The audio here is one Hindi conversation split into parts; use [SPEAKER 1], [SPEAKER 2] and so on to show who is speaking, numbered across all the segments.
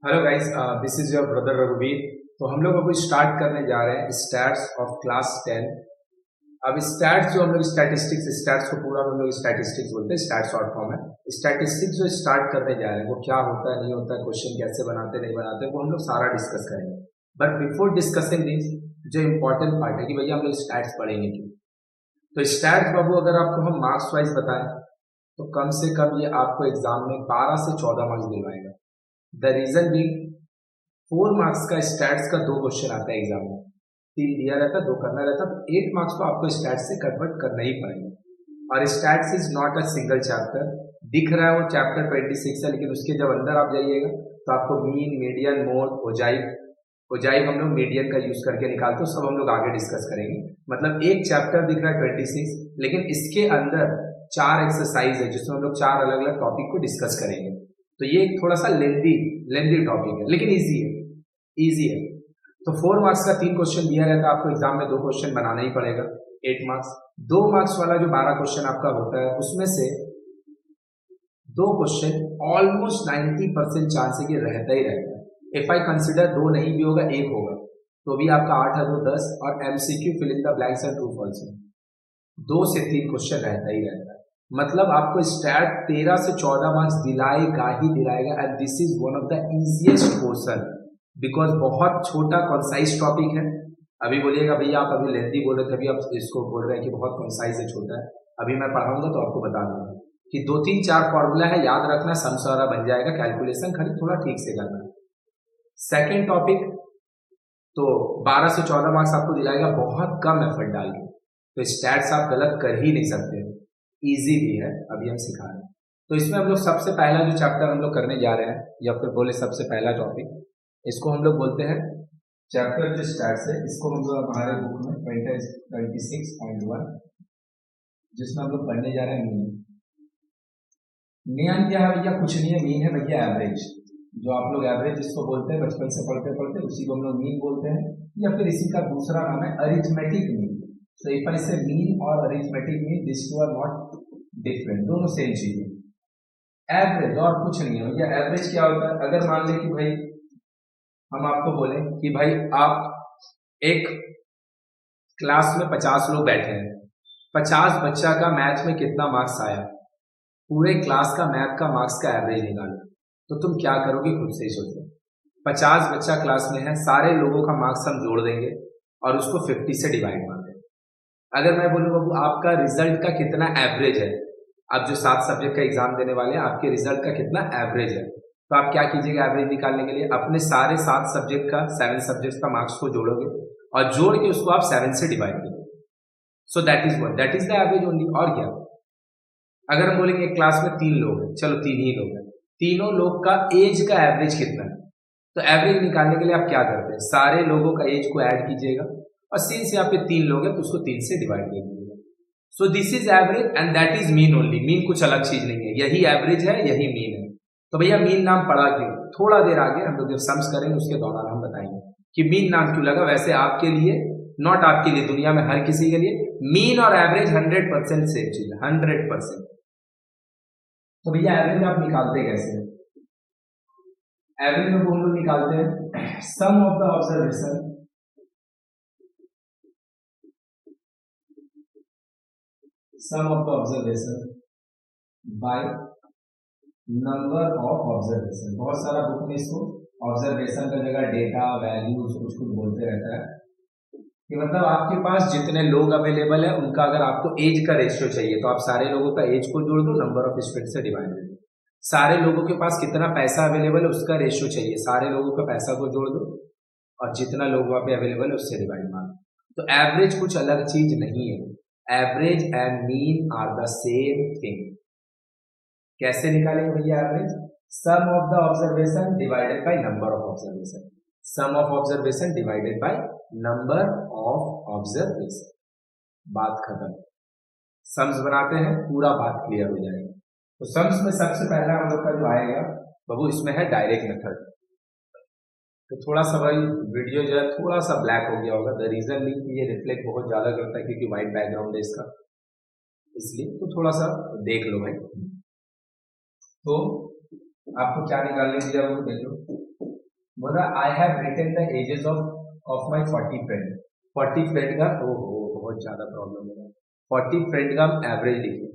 [SPEAKER 1] Hello guys, this is your brother रघुवीर। तो हम लोग अभी स्टार्ट करने जा रहे हैं स्टैट्स ऑफ क्लास 10। अब स्टैट्स जो हम लोग स्टैटिस्टिक्स, स्टैट्स को पूरा हम लोग स्टैटिस्टिक्स बोलते हैं, स्टैट्स शॉर्ट फॉर्म है। स्टैटिस्टिक्स जो स्टार्ट करने जा रहे हैं वो क्या होता है, नहीं होता है, क्वेश्चन कैसे बनाते नहीं बनाते, वो हम लोग सारा डिस्कस करेंगे। बट बिफोर डिस्कसिंग दिस, जो इम्पोर्टेंट पार्ट है कि भैया हम लोग स्टैट्स पढ़ेंगे क्यों। तो स्टैट्स बाबू अगर आपको हम मार्क्स वाइज बताएं तो कम से कम ये आपको एग्जाम में 12 से 14 मार्क्स दिलवाएगा। द रीजन भी 4 मार्क्स का स्टैट्स का 2 क्वेश्चन आता है एग्जाम में, 3 दिया रहता है, 2 करना रहता है, तो 8 मार्क्स को आपको स्टैट्स से कन्वर्ट करना ही पड़ेगा। और stats is not a single chapter. दिख रहा है वो चैप्टर 26 है, लेकिन उसके जब अंदर आप जाइएगा तो आपको मीन, मीडियन, मोड, ओजाइव हम लोग मीडियन का यूज करके निकालते हैं, सब हम लोग आगे डिस्कस करेंगे। मतलब एक चैप्टर दिख रहा है 26, लेकिन इसके अंदर 4 एक्सरसाइज है जिसमें हम लोग 4 अलग अलग टॉपिक को डिस्कस करेंगे। तो ये थोड़ा सा लेंदी टॉपिक है, लेकिन इजी है। तो 4 मार्क्स का 3 क्वेश्चन दिया रहता है आपको एग्जाम में, 2 क्वेश्चन बनाना ही पड़ेगा, 8 मार्क्स। 2 मार्क्स वाला जो 12 क्वेश्चन आपका होता है उसमें से 2 क्वेश्चन ऑलमोस्ट 90% चांस है कि रहता ही रहता है। इफ आई कंसिडर 2 नहीं भी होगा, 1 होगा, तो भी आपका 8 है 2 10। और MCQ fill in the blanks and true false में 2 से 3 क्वेश्चन रहता ही रहता है। मतलब आपको स्टैट 13 से 14 मार्क्स दिलाएगा ही दिलाएगा। And this is one of the easiest portion, because बहुत छोटा कॉन्साइज टॉपिक है। अभी बोलिएगा भैया आप अभी लेंथी बोल रहे थे, अभी आप इसको बोल रहे हैं कि बहुत कॉन्साइज है, छोटा है। अभी मैं पढ़ाऊंगा तो आपको बता दूंगा कि 2 3 4 फॉर्मूला है, याद रखना, सम सारा बन जाएगा, कैलकुलेशन खाली थोड़ा ठीक से करना है। सेकेंड टॉपिक, तो 12 से 14 मार्क्स आपको दिलाएगा बहुत कम एफर्ट डाल के। तो स्टैट्स आप गलत कर ही नहीं सकते, इजी भी है, अभी हम सिखा रहे हैं। तो इसमें हम लोग सबसे पहला जो चैप्टर हम लोग करने जा रहे हैं, या फिर बोले सबसे पहला टॉपिक, इसको हम लोग बोलते हैं चैप्टर जो स्टैट्स है, इसको हम लोग हमारे बुक में 26.1 जिसमें हम लोग पढ़ने जा रहे हैं मीन। मीन क्या है भैया? कुछ नहीं है, मीन है भैया एवरेज। जो आप लोग एवरेज जिसको बोलते हैं बचपन से पढ़ते पढ़ते, उसी को हम लोग मीन बोलते हैं, या फिर इसी का दूसरा नाम है arithmetic mean. So if I say mean और arithmetic mean, this two are not different, दोनों सेम चीज है। एवरेज और कुछ नहीं है भैया। एवरेज क्या होता है? अगर मान लें कि भाई हम आपको बोले कि भाई आप एक क्लास में 50 लोग बैठे हैं, 50 बच्चा का मैथ में कितना मार्क्स आया, पूरे क्लास का मैथ का मार्क्स का एवरेज निकालो, तो तुम क्या करोगे खुद से ही सोचो। 50 बच्चा क्लास में है, सारे लोगों का मार्क्स हम जोड़ देंगे और उसको 50 से डिवाइड मार देंगे। अगर मैं बोलूँ बाबू आपका रिजल्ट का कितना एवरेज है, आप जो 7 सब्जेक्ट का एग्जाम देने वाले हैं, आपके रिजल्ट का कितना एवरेज है, तो आप क्या कीजिएगा एवरेज निकालने के लिए? अपने सारे 7 सब्जेक्ट का, 7 सब्जेक्ट का मार्क्स को जोड़ोगे और जोड़ के उसको आप 7 से डिवाइड करोगे। So that is the average only. और क्या? अगर हम बोलेंगे क्लास में 3 लोग हैं, चलो 3 ही लोग हैं, तीनों लोग का एज का एवरेज कितना है, तो एवरेज निकालने के लिए आप क्या करते हैं? सारे लोगों का एज को ऐड कीजिएगा और सिंस यहाँ पे 3 लोग हैं तो उसको 3 से डिवाइड कर दीजिएगा। So this is average and that is mean only. Mean कुछ अलग चीज नहीं है, यही एवरेज है, यही मीन है। तो भैया मीन नाम पड़ा क्यों? थोड़ा देर आगे हम लोग जब सम्स करेंगे उसके दौरान हम बताएंगे कि मीन नाम क्यों लगा। वैसे आपके लिए, नॉट आपके लिए, दुनिया में हर किसी के लिए मीन और एवरेज 100% सेम चीज है, 100%। तो भैया एवरेज आप निकालते कैसे? एवरेज में हम लोग निकालते हैं sum of the observation by number of observation. बहुत सारा बुक में इसको ऑब्जर्वेशन का जगह डेटा, वैल्यूज कुछ कुछ बोलते रहता है कि मतलब आपके पास जितने लोग अवेलेबल है उनका अगर आपको एज का रेशियो चाहिए तो आप सारे लोगों का एज को जोड़ दो, नंबर ऑफ स्टूडेंट से डिवाइड कर दो। सारे लोगों के पास कितना पैसा अवेलेबल है उसका रेशियो चाहिए, सारे लोगों का पैसा को जोड़ दो और जितना लोग वहां पे अवेलेबल है उससे डिवाइड मार दो। तो एवरेज कुछ अलग चीज नहीं है। Average and mean are the same thing. कैसे निकालेंगे भैया average? Sum of the observation divided by number of observation. Sum of observation divided by number of observation. बात खत्म। सम्स बनाते हैं, पूरा बात क्लियर हो जाएगी। तो सम्स में सबसे पहला हम लोग का जो आएगा बाबू, इसमें है डायरेक्ट मेथड। तो थोड़ा सा भाई वीडियो जो है थोड़ा सा ब्लैक हो गया होगा, द रीजन नहीं कि ये रिफ्लेक्ट बहुत ज्यादा करता है क्योंकि व्हाइट बैकग्राउंड है इसका, इसलिए तो थोड़ा सा देख लो भाई। तो आपको क्या निकालने की जरूरत है? देखो बोला I have written the ages of my 40 friend. 40 friend का ओहो बहुत ज्यादा प्रॉब्लम है। 40 फ्रेंड का हम एवरेज लिखे।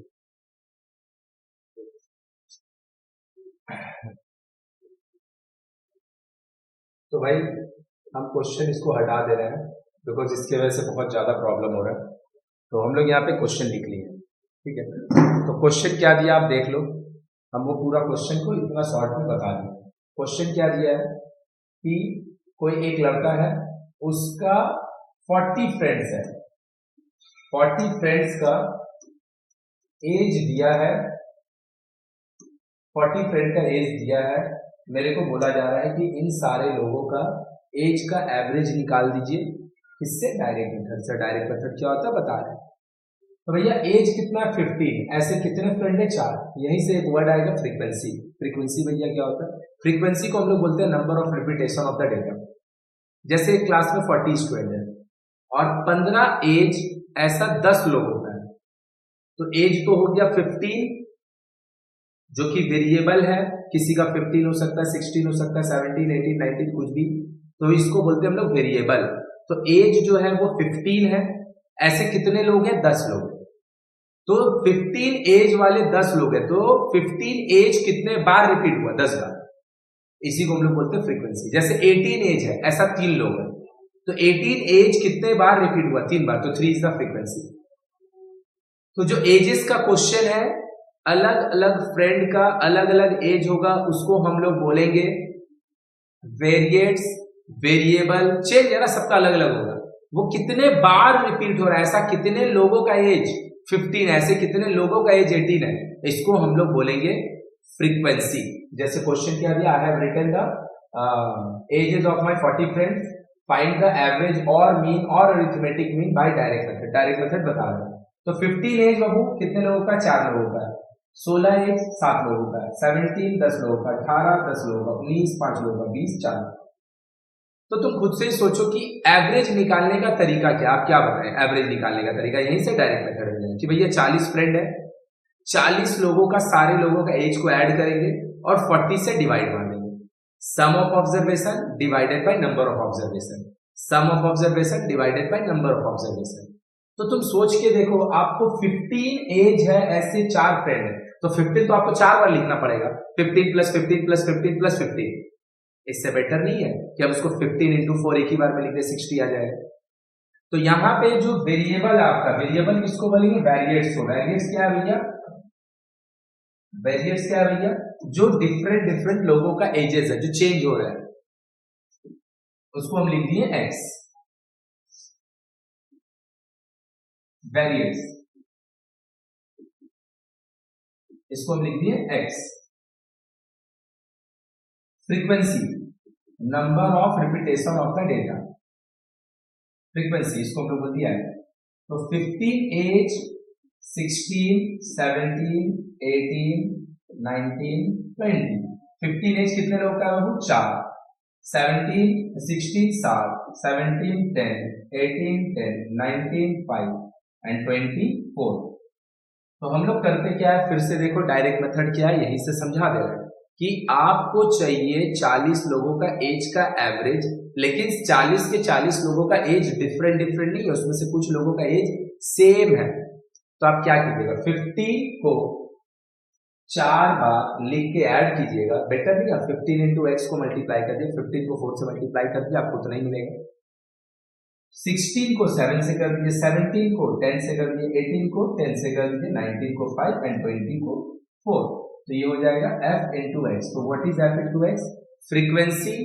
[SPEAKER 1] तो भाई हम क्वेश्चन इसको हटा दे रहे हैं बिकॉज इसकी वजह से बहुत ज्यादा प्रॉब्लम हो रहा है। तो हम लोग यहाँ पे क्वेश्चन लिख लिए, ठीक है। तो क्वेश्चन क्या दिया आप देख लो, हम वो पूरा क्वेश्चन को इतना शॉर्ट में बता दें। क्वेश्चन क्या दिया है कि कोई एक लड़का है, उसका 40 फ्रेंड्स है, 40 फ्रेंड्स का एज दिया है, 40 फ्रेंड का एज दिया है। मेरे को बोला जा रहा है कि इन सारे लोगों का एज का एवरेज निकाल दीजिए। इससे डायरेक्ट मेथड से, डायरेक्ट मेथड क्या होता है बता रहे हैं। तो भैया एज कितना 15, ऐसे कितने फ्रेंड है 4, यहीं से एक वर्ड आएगा फ्रीक्वेंसी। फ्रीक्वेंसी भैया क्या होता है, फ्रीक्वेंसी को हम लोग बोलते हैं number of repetition of the data. जैसे एक क्लास में 40 स्टूडेंट है और 15 एज ऐसा 10 लोगों का है, तो एज तो हो गया 15 जो कि वेरिएबल है, किसी का 15 हो सकता है, 16 हो सकता है, 17, 18, 19 कुछ भी, तो इसको बोलते हैं हम लोग वेरिएबल। तो एज जो है वो 15 है, ऐसे कितने लोग हैं 10 लोग, तो 15 एज वाले 10 लोग हैं, तो 15 एज कितने बार रिपीट हुआ 10 बार, इसी को हम लोग बोलते हैं फ्रीक्वेंसी। जैसे 18 एज है, ऐसा 3 लोग हैं, तो 18 एज कितने बार रिपीट हुआ 3 बार, तो 3 इज द फ्रीक्वेंसी। तो जो एजेस का क्वेश्चन है, अलग अलग फ्रेंड का अलग अलग एज होगा, उसको हम लोग बोलेंगे वेरिएट्स, वेरिएबल, चेंज है ना, सबका अलग अलग होगा। वो कितने बार रिपीट हो रहा है, ऐसा कितने लोगों का एज 15, ऐसे कितने लोगों का एज 18 है, इसको हम लोग बोलेंगे फ्रीक्वेंसी। जैसे क्वेश्चन क्या दिया, I have written the ages of my 40 friends, find the average और मीन और arithmetic mean by direct method. Direct method बता रहे हैं। तो 15 एज बाबू कितने लोगों का, 4 लोगों का है। 16 एज 7 लोगों का है। 17 10 लोगों का, 18 10 लोगों का, 19 5 लोगों का, 20 4। तो तुम खुद से ही सोचो कि एवरेज निकालने का तरीका क्या, आप क्या बताएं एवरेज निकालने का तरीका। यहीं से डायरेक्ट मेथड है कि भैया 40 फ्रेंड है, 40 लोगों का सारे लोगों का एज को ऐड करेंगे और 40 से डिवाइड मार देंगे। Sum of observation divided by number of observation, sum of observation divided by number of observation. तो तुम सोच के देखो, आपको 15 एज है, ऐसे 4 फ्रेंड है, तो 15 तो आपको 4 बार लिखना पड़ेगा, 15 प्लस 15 प्लस 15 प्लस 15। इससे बेटर नहीं है कि हम उसको 15 इंटू 4 एक ही बार में लिख दे, 60 आ जाएगा। तो यहाँ पे जो वेरिएबल आपका, वेरिएबल किसको बोलेंगे, वेरिएट्स को। वेरिएट्स क्या है भैया, वेरिएट्स क्या है भैया, जो डिफरेंट डिफरेंट लोगों का एजेस है, जो चेंज हो रहा है, उसको हम लिख दिए एक्स, वेरिएट्स, इसको हम लिख दिए x. Frequency number of repetition of the data, frequency इसको हम लोग बोल दिया है। तो 15 एज 16 17 18 19 20, 15 एज कितने लोग का है वो 4, 17 16 7, 17 10, 18 10, 19 5 एंड 24। तो हम लोग करते क्या है, फिर से देखो डायरेक्ट मेथड क्या है, यहीं से समझा दे रहे हैं कि आपको चाहिए 40 लोगों का एज का एवरेज, लेकिन 40 के 40 लोगों का एज डिफरेंट डिफरेंट नहीं है, उसमें से कुछ लोगों का एज सेम है। तो आप क्या कीजिएगा, 50 को 4 बार लिख के ऐड कीजिएगा, बेटर नहीं है। 15 इंटू एक्स को मल्टीप्लाई कर दिए, 15 को 4 से मल्टीप्लाई कर दिया, आपको उतना ही मिलेगा। 16 को 7 से कर दिए, 17 को 10 से कर दिए, 18 को 10 से कर दिए, 19 को 5 एंड 20 को 4। तो ये हो जाएगा f इंटू एक्स। तो what is f into x, frequency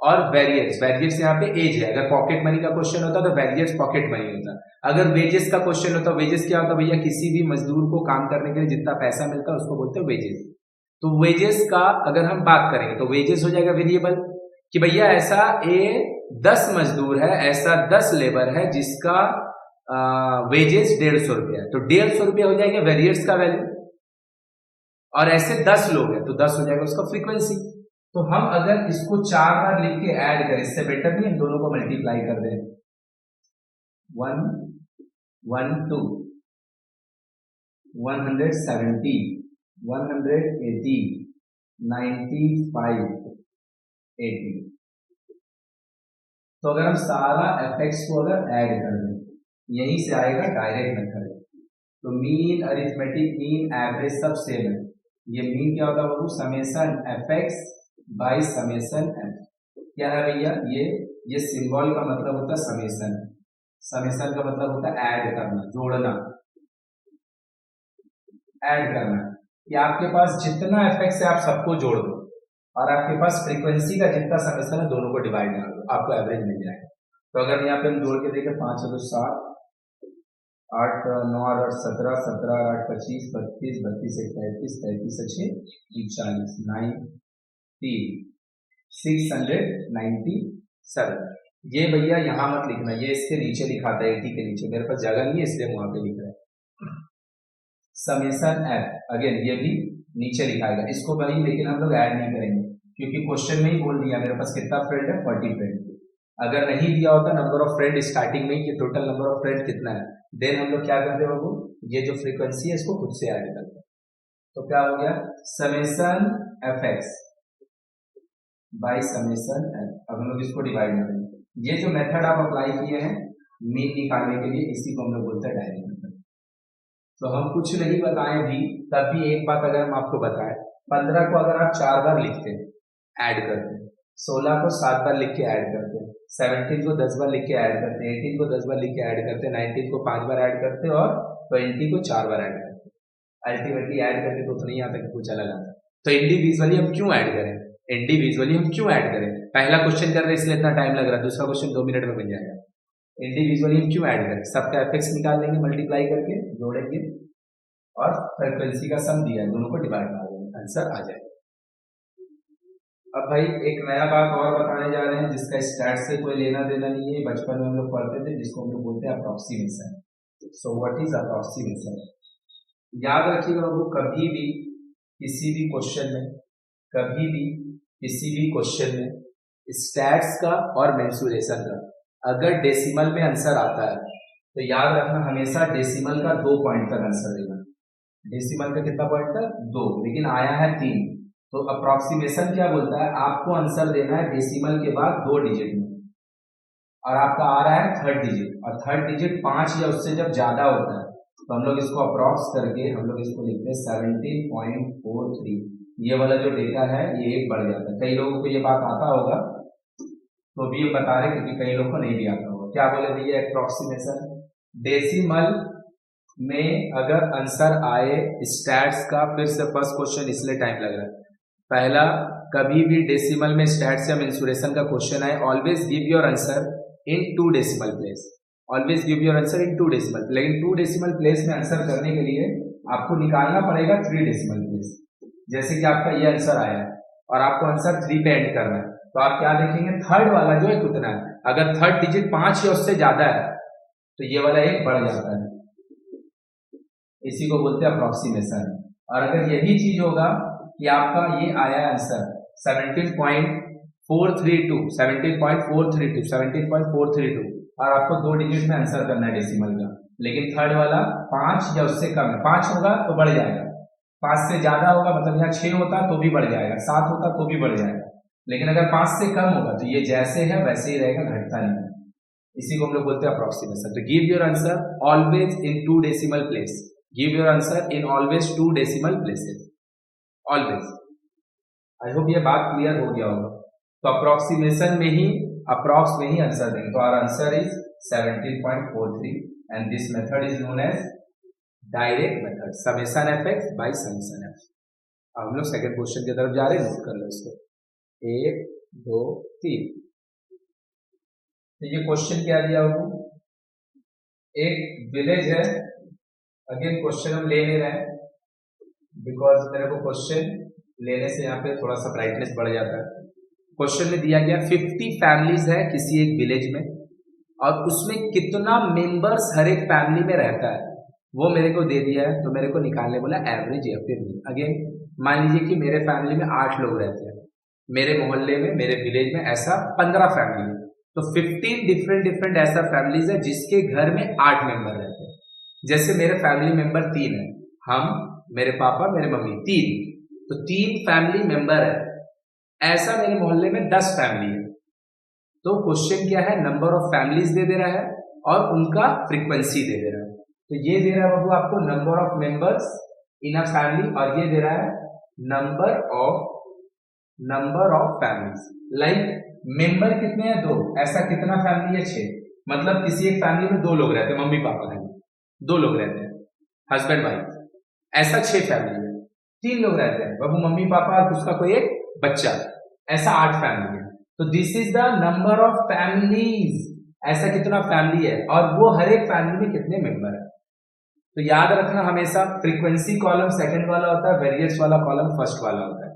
[SPEAKER 1] और वेरिएट्स। वेरिएट्स यहाँ पे एज है, अगर पॉकेट मनी का क्वेश्चन होता तो वेरिएट्स पॉकेट मनी होता। अगर वेजेस का क्वेश्चन होता, वेजेस क्या होता भैया, किसी भी मजदूर को काम करने के लिए जितना पैसा मिलता है उसको बोलते हैं वेजेस। तो वेजेस का अगर हम बात करेंगे तो वेजेस हो जाएगा वेरिएबल, कि भैया ऐसा ए 10 मजदूर है, ऐसा 10 लेबर है जिसका वेजेस 150 रुपया है, तो 150 रुपया हो जाएगा वेरिएट्स का वैल्यू। और ऐसे 10 लोग हैं तो 10 हो जाएगा उसका फ्रीक्वेंसी। तो हम अगर इसको 4 बार लिख के ऐड करें, इससे बेटर नहीं हम दोनों को मल्टीप्लाई कर दें, 1 1 2 170 180 95 80। तो अगर हम सारा fx को अगर ऐड कर दें, यहीं से आएगा डायरेक्ट मेथड। तो मीन, अरिथमेटिक मीन, एवरेज सब सेम है। ये मीन क्या होता है बाबू, summation fx by summation f। क्या है भैया, ये सिंबल का मतलब होता है समेशन। समेशन का मतलब होता है ऐड करना, जोड़ना, ऐड करना। कि आपके पास जितना fx है आप सबको जोड़ दो और आपके पास फ्रीक्वेंसी का जितना समेशन है दोनों को डिवाइड कर दो, आपको एवरेज मिल जाएगा। तो अगर यहाँ पे हम जोड़ के देखें, 5 और 2 7, 8 9 और 8 17, 17 और 8 25, 32, 32 1 33, 33 से 6 40, 697। ये भैया यहाँ मत लिखना, ये इसके नीचे लिखा था 80 के नीचे, मेरे पास जगह नहीं है इसलिए वहां पे लिख रहा है। समेशन एफ अगेन ये भी नीचे लिखाएगा, इसको वही लेकिन हम लोग ऐड नहीं करेंगे क्योंकि क्वेश्चन में ही बोल दिया मेरे पास कितना फ्रेंड है, 40 फ्रेंड। अगर नहीं दिया होता नंबर ऑफ फ्रेंड स्टार्टिंग में कि टोटल नंबर ऑफ फ्रेंड कितना है, देन हम लोग क्या करते हैं बाबू, ये जो फ्रीक्वेंसी है इसको खुद से ऐड करते हैं। तो क्या हो गया, summation F X by summation F. अब हम लोग इसको डिवाइड करेंगे। ये जो मेथड आप अप्लाई किए हैं मीन निकालने के लिए, इसी को हम लोग बोलते हैं डायरेक्ट मेथड। तो हम कुछ नहीं बताएं भी, तब भी एक बात अगर हम आपको बताएं, 15 को अगर आप 4 बार लिखते हैं ऐड करते हैं, 16 को 7 बार लिख के ऐड करते हैं, 17 को 10 बार लिख के ऐड करते हैं, 18 को 10 बार लिख के ऐड करते हैं, 19 को 5 बार ऐड करते हैं और 20 को 4 बार ऐड करते हैं। अल्टीमेटली ऐड करके तो नहीं आता कि कुछ अलग आता। तो इंडिविजुअली हम क्यों ऐड करें, इंडिविजुअली हम क्यों ऐड करें? पहला क्वेश्चन कर रहे हैं इसलिए इतना टाइम लग रहा है, दूसरा क्वेश्चन 2 मिनट में बन जाएगा। इंडिविजुअली हम क्यों ऐड करें, सबका एफएक्स निकाल लेंगे, मल्टीप्लाई करके जोड़ेंगे और फ्रीक्वेंसी का सम दिया है, दोनों को डिवाइड कर देंगे, आंसर आ जाएगा। अब भाई एक नया बात और बताने जा रहे हैं जिसका स्टैट से कोई लेना देना नहीं है, बचपन में हम लोग पढ़ते थे, जिसको हम लोग बोलते हैं approximation. So what is approximation? याद रखिएगा बाबू, कभी भी किसी भी क्वेश्चन में, कभी भी किसी भी क्वेश्चन में स्टैट्स का और मेंसुरेशन का अगर डेसिमल में आंसर आता है तो याद रखना हमेशा डेसिमल का 2 पॉइंट तक आंसर देना। डेसिमल का कितना पॉइंट तक? 2, लेकिन आया है 3। तो अप्रोक्सीमेशन क्या बोलता है, आपको आंसर देना है डेसिमल के बाद 2 डिजिट में, और आपका आ रहा है 3rd डिजिट, और 3rd डिजिट 5 या उससे जब ज्यादा होता है तो हम लोग इसको अप्रॉक्स करके हम लोग इसको लिखते हैं 17.43। ये वाला जो डेटा है ये एक बढ़ जाता है। कई लोगों को ये बात आता होगा तो भी ये बता रहे, क्योंकि कई लोगों को नहीं भी आता होगा। क्या बोले भैया, अप्रोक्सीमेशन डेसिमल में अगर आंसर आए स्टैट्स का, फिर से फर्स्ट क्वेश्चन इसलिए टाइम लग रहा है। पहला, कभी भी डेसिमल में स्टैट्स या मेंसुरेशन का क्वेश्चन आए, always give your answer in 2 decimal place. Always give your answer in 2 decimal, लेकिन 2 डेसिमल प्लेस में आंसर करने के लिए आपको निकालना पड़ेगा 3 डेसिमल प्लेस। जैसे कि आपका ये आंसर आया है और आपको आंसर 3 पे एंड करना है, तो आप क्या देखेंगे, 3rd वाला जो है कितना है। अगर 3rd डिजिट 5 या उससे ज्यादा है तो ये वाला एक बढ़ जाता है, इसी को बोलते हैं अप्रोक्सीमेशन। और अगर यही चीज होगा कि आपका ये आया आंसर 17.432, 17.432 और आपको 2 डिजिट में आंसर करना है डेसिमल का, लेकिन 3rd वाला 5 या उससे कम है, 5 होगा तो बढ़ जाएगा, 5 से ज्यादा होगा मतलब यहाँ 6 होता तो भी बढ़ जाएगा, 7 होता तो भी बढ़ जाएगा, लेकिन अगर 5 से कम होगा तो ये जैसे है वैसे ही रहेगा, घटता नहीं। इसी को हम लोग बोलते हैं अप्रोक्सीमेशन। तो give your answer always in 2 decimal place, give your answer in always 2 decimal places, always. I hope ये बात क्लियर हो गया होगा। तो अप्रोक्सीमेशन में ही, अप्रॉक्स में ही आंसर देंगे। तो our answer is 17.43 and this method is known as direct method, summation F X by summation F. अब हम लोग सेकंड क्वेश्चन की तरफ जा रहे हैं, नोट कर लो इसको, 1 2 3। तो ये क्वेश्चन क्या दिया हो, एक विलेज है, अगेन क्वेश्चन हम ले रहे हैं बिकॉज मेरे को क्वेश्चन लेने से यहाँ पे थोड़ा सा ब्राइटनेस बढ़ जाता है। क्वेश्चन में दिया गया 50 फैमिलीज है किसी एक विलेज में, और उसमें कितना मेंबर्स हर एक फैमिली में रहता है वो मेरे को दे दिया है, तो मेरे को निकालने बोला एवरेज या फिर नहीं। अगेन मान लीजिए कि मेरे फैमिली में 8 लोग रहते हैं, मेरे मोहल्ले में, मेरे विलेज में ऐसा 15 फैमिली है, तो 15 डिफरेंट ऐसा फैमिलीज है जिसके घर में 8 मेंबर रहते हैं। जैसे मेरे फैमिली मेंबर 3 है, हम, मेरे पापा, मेरे मम्मी, 3, तो 3 फैमिली मेंबर है। ऐसा मेरे मोहल्ले में 10 फैमिली है, तो क्वेश्चन क्या है, नंबर ऑफ फैमिलीज दे दे रहा है और उनका फ्रीक्वेंसी दे दे रहा है। तो ये दे रहा है बाबू आपको number of members in a family, और ये दे रहा है number of families. Like member कितने हैं, 2, ऐसा कितना फैमिली है, 6। मतलब किसी एक फैमिली में 2 लोग रहते हैं, मम्मी पापा हैं, 2 लोग रहते हैं, हस्बैंड वाइफ, ऐसा 6 फैमिली है। 3 लोग रहते हैं, बाबू मम्मी पापा और उसका कोई एक बच्चा, ऐसा 8 फैमिली है। तो this is the number of families, ऐसा कितना फैमिली है और वो हर एक फैमिली में कितने मेंबर है। तो याद रखना हमेशा फ्रीक्वेंसी कॉलम सेकंड वाला होता है, वेरिएट्स वाला कॉलम फर्स्ट वाला होता है।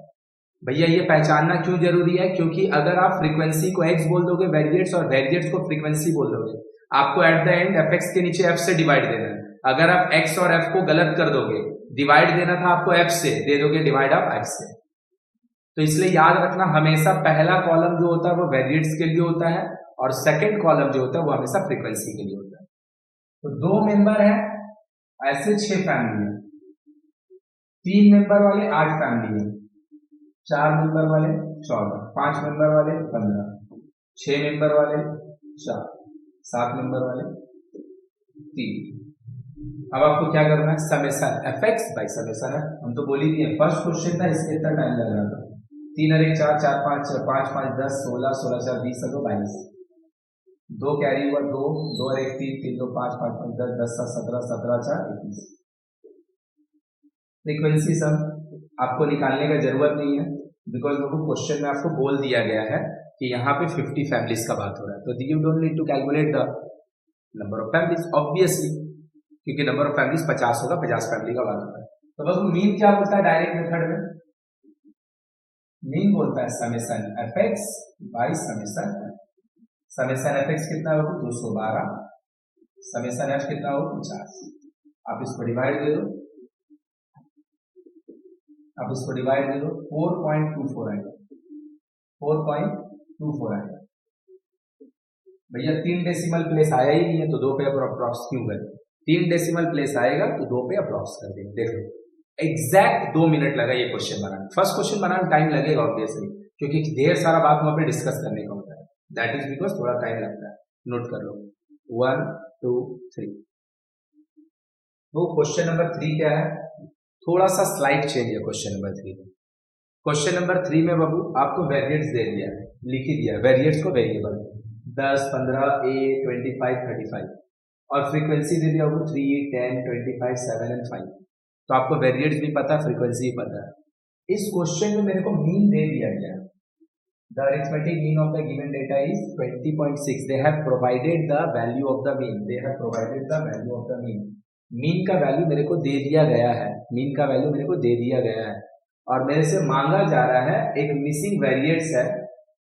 [SPEAKER 1] भैया ये पहचानना क्यों जरूरी है, क्योंकि अगर आप फ्रीक्वेंसी को एक्स बोल दोगे वेरिएट्स और वेरिएट्स को फ्रीक्वेंसी बोल दोगे, आपको at the end F x के नीचे एफ से डिवाइड देना है। अगर आप एक्स और एफ को गलत कर दोगे, डिवाइड देना था आपको एफ से, दे दोगे डिवाइड ऑफ एक्स से। तो इसलिए याद रखना हमेशा पहला कॉलम जो होता है वो वेरिएट्स के लिए होता है और सेकंड कॉलम जो होता है वो हमेशा फ्रीक्वेंसी के लिए होता है। तो 2 मेंबर है, ऐसे 6 फैमिली है, 3 मेंबर वाले 8 फैमिली है, 4 मेंबर वाले 14, 5 मेंबर वाले 15, 6 मेंबर वाले 4, 7 मेंबर वाले 3। अब आपको क्या करना है, summation F X by summation F. हम तो बोल ही दिए, फर्स्ट क्वेश्चन था इसके इतना टाइम लग रहा था। 3 और 1 4, 4 5 5 5 10 16 16 4 20 22, 2 कैरी हुआ 2 2 और 1 3 3 2 5 5 5 10 10 7 17 17 4 21। फ्रीक्वेंसी सम आपको निकालने का जरूरत नहीं है, बिकॉज वो क्वेश्चन में आपको बोल दिया गया है कि यहाँ पे 50 फैमिलीज का बात हो रहा है। तो you don't need to calculate the number of families obviously, क्योंकि नंबर ऑफ फैमिलीज 50 होगा, 50 फैमिली का बात होता है। तो बस मीन क्या बोलता है डायरेक्ट मेथड में, मीन बोलता है summation F X by summation F. Summation F x कितना होगा 212, समेशन एफ कितना होगा 50। आप इसको डिवाइड दे दो, आप इसको डिवाइड दे दो, 4.24 आएगा, 4.24 आएगा। भैया 3 डेसिमल प्लेस आया ही नहीं है तो 2 पे अप्रॉक्स क्यों करें, 3 डेसिमल प्लेस आएगा तो 2 पे अप्रॉक्स कर देंगे। देख लो एग्जैक्ट 2 मिनट लगा ये क्वेश्चन बनाने। फर्स्ट क्वेश्चन बनाने में टाइम लगेगा ऑब्वियसली, क्योंकि ढेर सारा बात वहां पे डिस्कस करने का होता है, दैट इज बिकॉज थोड़ा टाइम लगता है। नोट कर लो 1 2 3। वो क्वेश्चन नंबर 3 क्या है, थोड़ा सा स्लाइड चेंज है क्वेश्चन नंबर 3 में। क्वेश्चन नंबर 3 में बाबू आपको वेरिएट्स दे दिया है, लिख ही दिया वेरिएट्स को, वेरिएबल 10 15 8 25 35 और फ्रीक्वेंसी दे दिया होगा 3 10 25 7 एंड 5। तो आपको वेरिएट्स भी पता है, फ्रीक्वेंसी भी पता है। इस क्वेश्चन में मेरे को मीन दे दिया गया, the arithmetic mean of the given data is 20.6। They have provided the value of the mean, they have provided the value of the mean. Mean का वैल्यू मेरे को दे दिया गया है, मीन का वैल्यू मेरे को दे दिया गया है और मेरे से मांगा जा रहा है एक मिसिंग वेरिएट्स है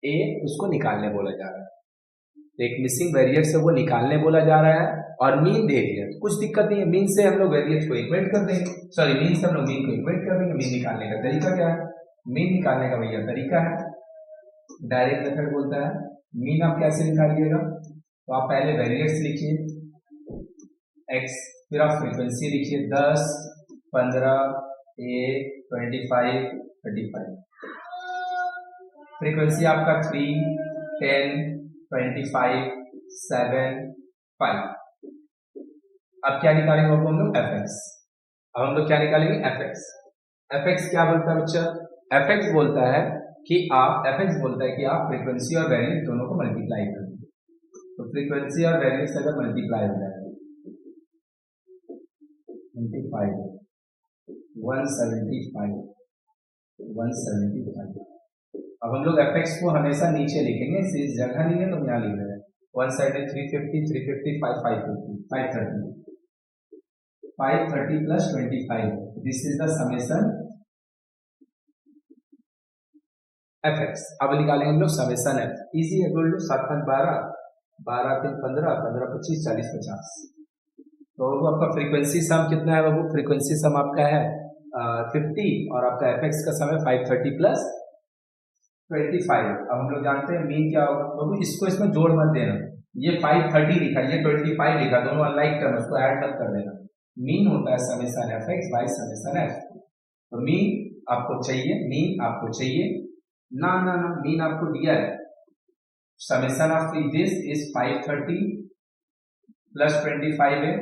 [SPEAKER 1] ए, उसको निकालने बोला जा रहा है। एक मिसिंग वेरिएट्स है वो निकालने बोला जा रहा है और मीन दे दिया, कुछ दिक्कत नहीं है, मीन से हम लोग वेरिएट्स को इक्वेट कर देंगे, सॉरी मीन से हम लोग मीन को इक्वेट कर देंगे। मीन निकालने का तरीका क्या है, मीन निकालने का भैया तरीका है डायरेक्ट मेथड बोलता है। मीन आप कैसे निकालिएगा, तो आप पहले वेरिएट्स लिखिए एक्स, फिर आप फ्रीक्वेंसी लिखिए 10 15 8 25 35। फ्रीक्वेंसी आपका 3 10 25 7 5। अब क्या निकालेंगे हम लोग एफ एक्स। अब हम लोग क्या निकालेंगे एफ एक्स। एफ एक्स क्या बोलता है बच्चा, एफ एक्स बोलता है कि आप, एफ एक्स बोलता है कि आप फ्रीक्वेंसी और वैल्यू दोनों को मल्टीप्लाई कर दो। तो फ्रीक्वेंसी और वैल्यू से अगर मल्टीप्लाई हो जाएगा 25 175 175। अब हम लोग एफ एक्स को हमेशा नीचे लिखेंगे, इस जगह नहीं है तो यहाँ लिख रहे हैं 173 350 350 550 530 530 plus 25। This is the summation F x. अब निकालेंगे हम लोग समेशन एफ, इजी है, बोल लो 7 5 12 12 3 15 15 25 40 50। तो आपका फ्रीक्वेंसी सम कितना है बाबू, फ्रीक्वेंसी सम आपका है 50 और आपका एफ एक्स का सम है 530 प्लस 25। अब हम लोग जानते हैं मीन क्या होगा बाबू, इसको इसमें जोड़ मत देना, ये 530 लिखा ये 25 लिखा, दोनों अनलाइक टर्म, उसको ऐड मत कर देना। मीन होता है summation F X by summation F. तो मीन आपको चाहिए, मीन आपको चाहिए ना ना ना, मीन आपको दिया है summation of this is 530 plus 25 है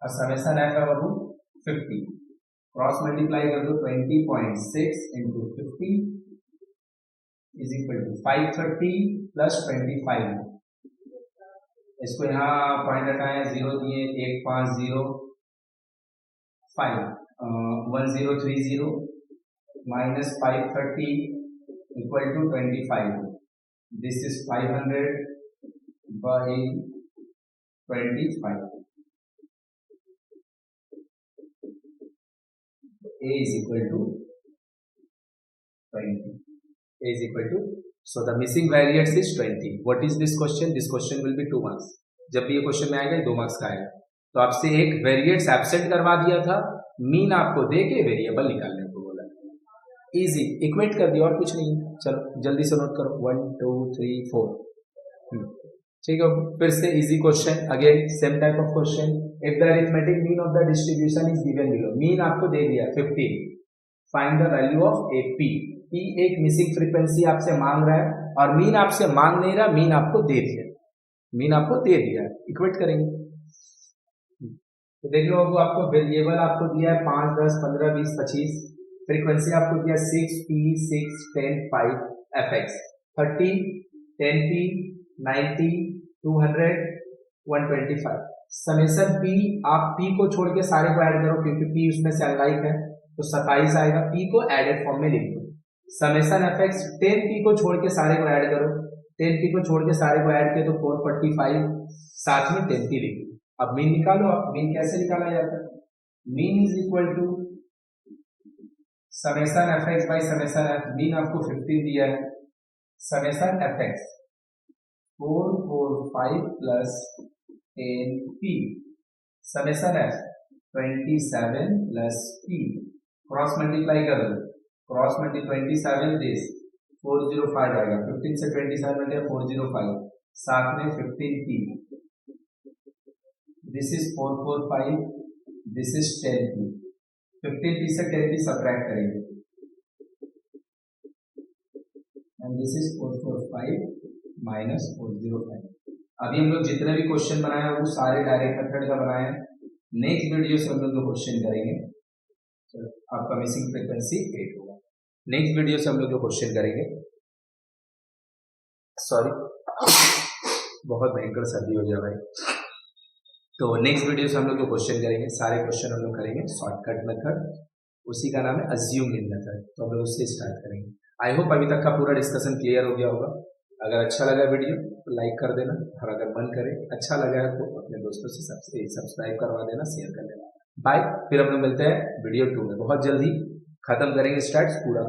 [SPEAKER 1] और समेशन एफ है बाबू 50। क्रॉस मल्टीप्लाई कर दो 20.6 into 50 is equal to 530 plus 25। इसको यहाँ पॉइंट हटाए, 0 दिए, 1030 minus 530 equal to 25। This is 500 by 25। A is equal to 20. A is equal to, so the missing variance is 20. What is this question? This question will be 2 marks. जब भी ये क्वेश्चन में आएगा 2 मार्क्स का आएगा। तो आपसे एक वेरिएट्स एब्सेंट करवा दिया था, मीन आपको दे के वेरिएबल निकालने को बोला। इजी, इक्वेट कर दिया और कुछ नहीं। चलो जल्दी से नोट करो, 1 2 3 4। ठीक है, फिर से easy question, again same type of question. If the arithmetic mean of the distribution is given below, mean आपको दे दिया 15, find the value of A P. P एक मिसिंग फ्रीक्वेंसी आपसे मांग रहा है और मीन आपसे मांग नहीं रहा, मीन आपको दे दिया, मीन आपको दे दिया, इक्वेट करेंगे। तो देख लो अब आपको वेरिएबल आपको दिया है 5 10 15 20 25, फ्रीक्वेंसी आपको दिया 6 p 6 10 5 fx, 30 10 p 90 200 125। Summation p, आप p को छोड़ के सारे को ऐड करो क्योंकि p उसमें से अनलाइक है, तो 27 आएगा। p को एडेड फॉर्म में लिख दो। समेशन fx 10p को छोड़ के सारे को ऐड करो, 10p को छोड़ के सारे को ऐड किया तो 445, साथ में 10p लिख दो। अब मीन निकालो। आप मीन कैसे निकाला जाता है? Mean is equal to summation fx by summation f। Mean आपको 15 दिया है, summation fx 445 plus 10p, summation f 27 plus p। Cross multiply कर दो, क्रॉस मल्टीप्लाई 27 दिस 405 आएगा, 15 से 27 मिल गया 405, साथ में 15p, this is 445, this is 10p। 15p से 10p सब्ट्रैक्ट करेंगे एंड दिस इज 445 माइनस 405। अभी हम लोग जितने भी क्वेश्चन बनाए हैं वो सारे डायरेक्ट मेथड का बनाए हैं। नेक्स्ट वीडियो से हम लोग जो क्वेश्चन करेंगे, तो आपका मिसिंग फ्रीक्वेंसी 8 होगा। नेक्स्ट वीडियो से हम लोग जो क्वेश्चन करेंगे, सॉरी बहुत भयंकर सर्दी हो जाए भाई। तो नेक्स्ट वीडियो से हम लोग जो क्वेश्चन करेंगे, सारे क्वेश्चन हम लोग करेंगे शॉर्टकट मेथड, उसी का नाम है अज्यूम इन मेथड। तो हम लोग उससे स्टार्ट करेंगे। आई होप अभी तक का पूरा डिस्कशन क्लियर हो गया होगा। अगर अच्छा लगा वीडियो तो लाइक कर देना, और अगर मन करे अच्छा लगा है तो अपने दोस्तों से सब्सक्राइब करवा देना, शेयर कर देना। बाय, फिर हम लोग मिलते हैं वीडियो 2 में। बहुत जल्दी खत्म करेंगे स्टार्ट पूरा।